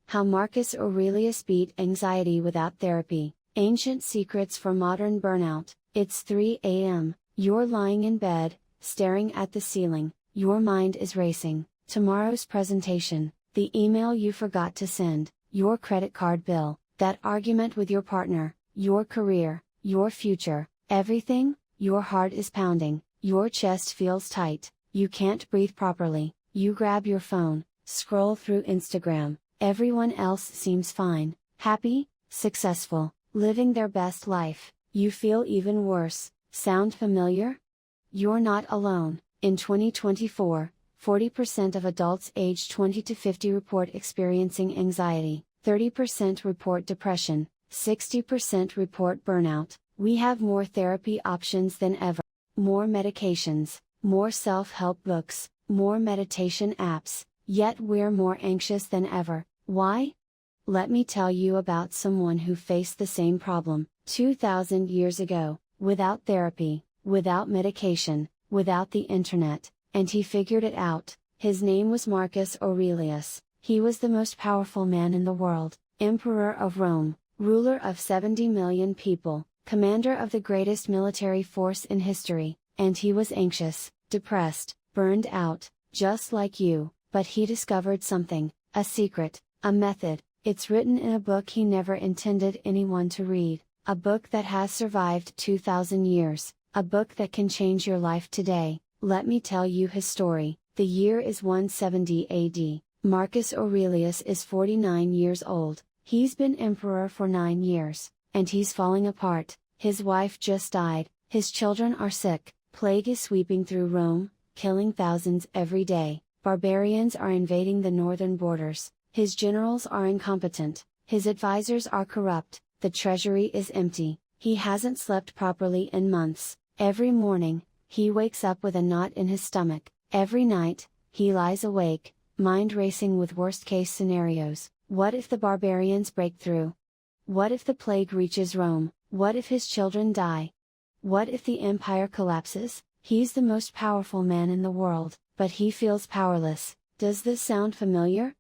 How Marcus Aurelius Beat Anxiety Without Therapy, Ancient Secrets for Modern Burnout. It's 3 a.m., you're lying in bed, staring at the ceiling, your mind is racing. Tomorrow's presentation, the email you forgot to send, your credit card bill, that argument with your partner, your career, your future, everything. Your heart is pounding, your chest feels tight, you can't breathe properly. You grab your phone, scroll through Instagram. Everyone else seems fine, happy, successful, living their best life. You feel even worse. Sound familiar? You're not alone. In 2024, 40% of adults aged 20 to 50 report experiencing anxiety, 30% report depression, 60% report burnout. We have more therapy options than ever. More medications, more self-help books, more meditation apps, yet we're more anxious than ever. Why? Let me tell you about someone who faced the same problem 2,000 years ago, without therapy, without medication, without the internet, and he figured it out. His name was Marcus Aurelius. He was the most powerful man in the world, emperor of Rome, ruler of 70 million people, commander of the greatest military force in history, and he was anxious, depressed, burned out, just like you. But he discovered something, a secret, a method. It's written in a book he never intended anyone to read, a book that has survived 2,000 years, a book that can change your life today. Let me tell you his story. The year is 170 AD. Marcus Aurelius is 49 years old. He's been emperor for 9 years, and he's falling apart. His wife just died, his children are sick, plague is sweeping through Rome, killing thousands every day. Barbarians are invading the northern borders, his generals are incompetent, his advisors are corrupt, the treasury is empty, he hasn't slept properly in months. Every morning, he wakes up with a knot in his stomach. Every night, he lies awake, mind racing with worst-case scenarios. What if the barbarians break through? What if the plague reaches Rome? What if his children die? What if the empire collapses? He's the most powerful man in the world, but he feels powerless. Does this sound familiar?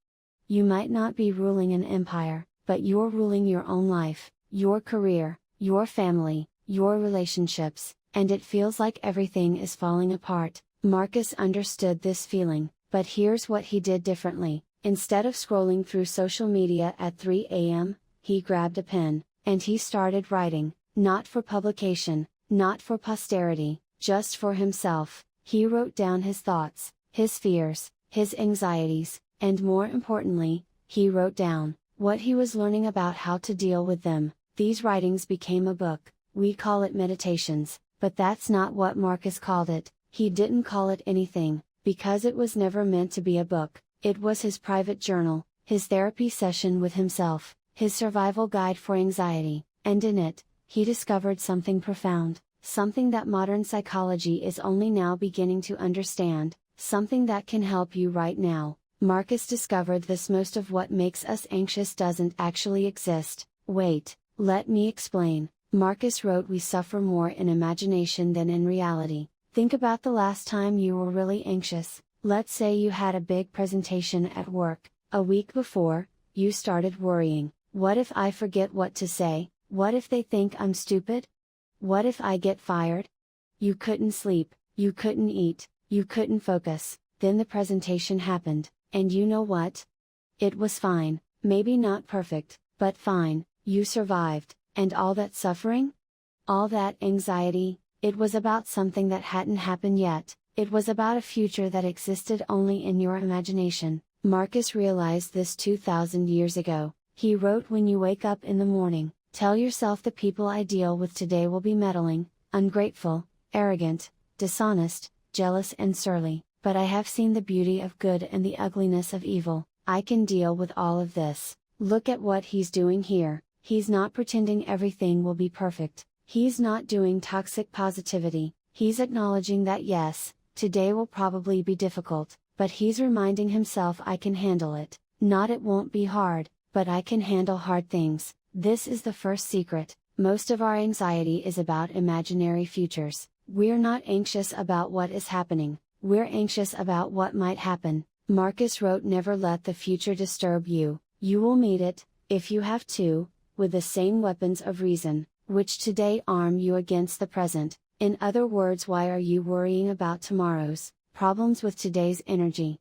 You might not be ruling an empire, but you're ruling your own life, your career, your family, your relationships, and it feels like everything is falling apart. Marcus understood this feeling, but here's what he did differently. Instead of scrolling through social media at 3 a.m., he grabbed a pen, and he started writing, not for publication, not for posterity, just for himself. He wrote down his thoughts, his fears, his anxieties, and more importantly, he wrote down what he was learning about how to deal with them. These writings became a book. We call it Meditations, but that's not what Marcus called it. He didn't call it anything, because it was never meant to be a book. It was his private journal, his therapy session with himself, his survival guide for anxiety, and in it, he discovered something profound, something that modern psychology is only now beginning to understand, something that can help you right now. Marcus discovered this: most of what makes us anxious doesn't actually exist. Wait, let me explain. Marcus wrote, we suffer more in imagination than in reality. Think about the last time you were really anxious. Let's say you had a big presentation at work. A week before, you started worrying. What if I forget what to say? What if they think I'm stupid? What if I get fired? You couldn't sleep, you couldn't eat, you couldn't focus. Then the presentation happened, and you know what? It was fine, maybe not perfect, but fine. You survived, and all that suffering? All that anxiety? It was about something that hadn't happened yet. It was about a future that existed only in your imagination. Marcus realized this 2,000 years ago. He wrote, when you wake up in the morning, tell yourself the people I deal with today will be meddling, ungrateful, arrogant, dishonest, jealous and surly, but I have seen the beauty of good and the ugliness of evil. I can deal with all of this. Look at what he's doing here. He's not pretending everything will be perfect. He's not doing toxic positivity. He's acknowledging that yes, today will probably be difficult, but he's reminding himself, I can handle it. Not it won't be hard, but I can handle hard things. This is the first secret. Most of our anxiety is about imaginary futures. We're not anxious about what is happening, we're anxious about what might happen. Marcus wrote, never let the future disturb you. You will meet it, if you have to, with the same weapons of reason, which today arm you against the present. In other words, why are you worrying about tomorrow's problems with today's energy?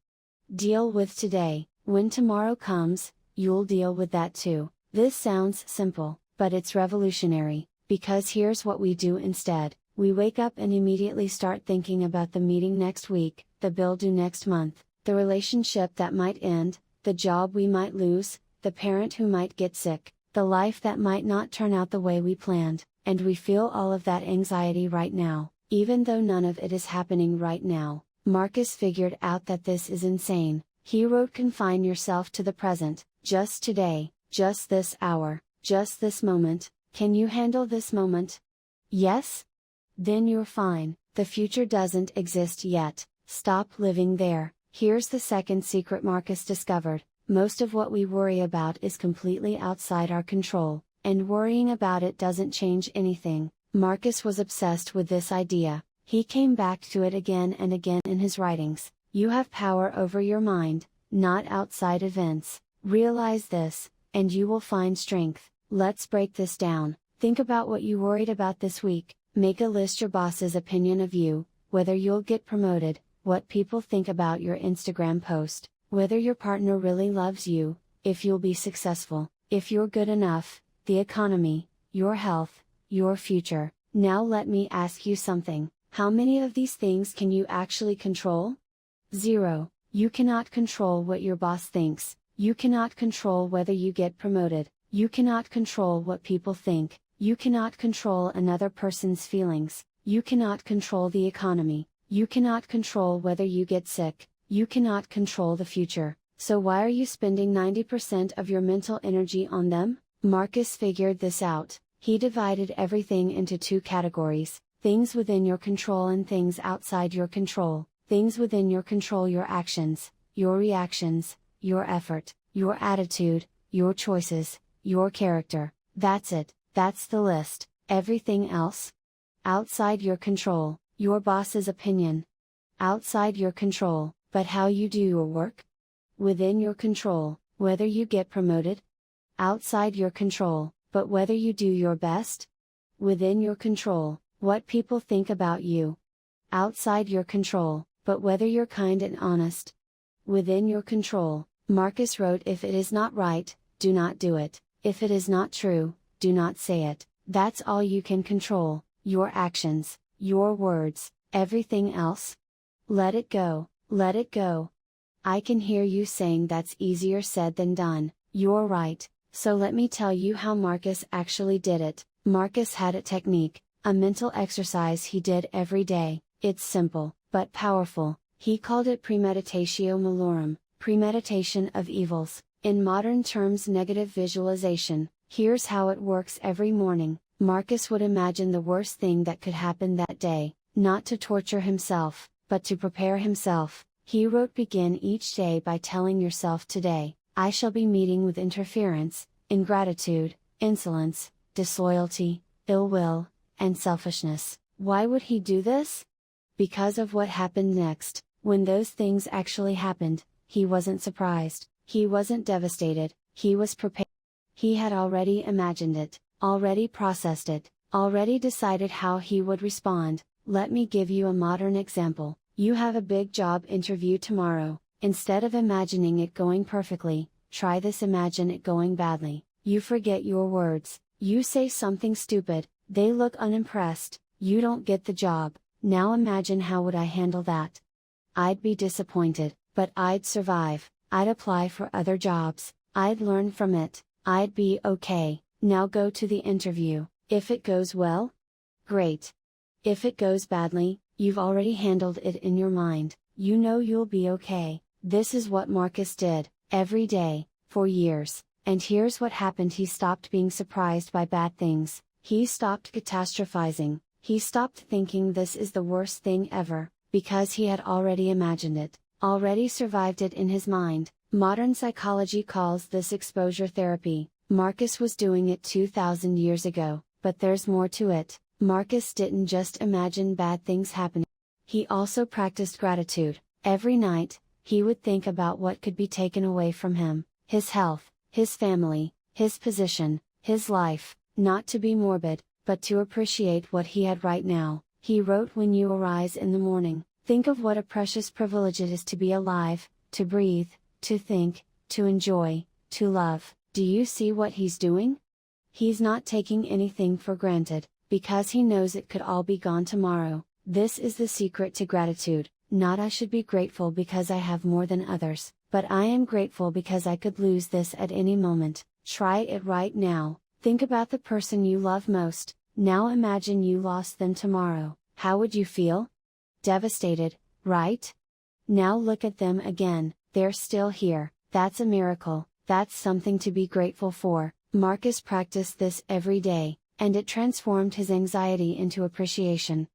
Deal with today. When tomorrow comes, you'll deal with that too. This sounds simple, but it's revolutionary, because here's what we do instead. We wake up and immediately start thinking about the meeting next week, the bill due next month, the relationship that might end, the job we might lose, the parent who might get sick, the life that might not turn out the way we planned, and we feel all of that anxiety right now, even though none of it is happening right now. Marcus figured out that this is insane. He wrote, confine yourself to the present, just today, just this hour, just this moment. Can you handle this moment? Yes? Then you're fine. The future doesn't exist yet. Stop living there. Here's the second secret Marcus discovered. Most of what we worry about is completely outside our control, and worrying about it doesn't change anything. Marcus was obsessed with this idea. He came back to it again and again in his writings. You have power over your mind, not outside events. Realize this, and you will find strength. Let's break this down. Think about what you worried about this week. Make a list: your boss's opinion of you, whether you'll get promoted, what people think about your Instagram post, whether your partner really loves you, if you'll be successful, if you're good enough, the economy, your health, your future. Now let me ask you something. How many of these things can you actually control? 0. You cannot control what your boss thinks. You cannot control whether you get promoted. You cannot control what people think. You cannot control another person's feelings. You cannot control the economy. You cannot control whether you get sick. You cannot control the future. So why are you spending 90% of your mental energy on them? Marcus figured this out. He divided everything into 2 categories: things within your control and things outside your control. Things within your control: your actions, your reactions, your effort, your attitude, your choices, your character. That's it. That's the list. Everything else? Outside your control: your boss's opinion. Outside your control: but how you do your work? Within your control: whether you get promoted. Outside your control: but whether you do your best. Within your control: what people think about you. Outside your control: but whether you're kind and honest. Within your control. Marcus wrote, if it is not right, do not do it. If it is not true, do not say it. That's all you can control: your actions, your words. Everything else? Let it go, let it go. I can hear you saying that's easier said than done. You're right, so let me tell you how Marcus actually did it. Marcus had a technique, a mental exercise he did every day. It's simple, but powerful. He called it premeditatio malorum, premeditation of evils. In modern terms, negative visualization. Here's how it works. Every morning, Marcus would imagine the worst thing that could happen that day, not to torture himself, but to prepare himself. He wrote, begin each day by telling yourself, today, I shall be meeting with interference, ingratitude, insolence, disloyalty, ill will, and selfishness. Why would he do this? Because of what happened next. When those things actually happened, he wasn't surprised, he wasn't devastated, he was prepared. He had already imagined it, already processed it, already decided how he would respond. Let me give you a modern example. You have a big job interview tomorrow. Instead of imagining it going perfectly, try this: imagine it going badly. You forget your words, you say something stupid, they look unimpressed, you don't get the job. Now imagine, how would I handle that? I'd be disappointed, but I'd survive. I'd apply for other jobs, I'd learn from it, I'd be okay. Now go to the interview. If it goes well? Great. If it goes badly, you've already handled it in your mind, you know you'll be okay. This is what Marcus did, every day, for years, and here's what happened: he stopped being surprised by bad things, he stopped catastrophizing, he stopped thinking this is the worst thing ever, because he had already imagined it, already survived it in his mind. Modern psychology calls this exposure therapy. Marcus was doing it 2,000 years ago, but there's more to it. Marcus didn't just imagine bad things happening. He also practiced gratitude. Every night, he would think about what could be taken away from him: his health, his family, his position, his life, not to be morbid, but to appreciate what he had right now. He wrote, "When you arise in the morning, think of what a precious privilege it is to be alive, to breathe, to think, to enjoy, to love." Do you see what he's doing? He's not taking anything for granted, because he knows it could all be gone tomorrow. This is the secret to gratitude. Not I should be grateful because I have more than others, but I am grateful because I could lose this at any moment. Try it right now. Think about the person you love most. Now imagine you lost them tomorrow. How would you feel? Devastated, right? Now look at them again, they're still here. That's a miracle, that's something to be grateful for. Marcus practiced this every day, and it transformed his anxiety into appreciation.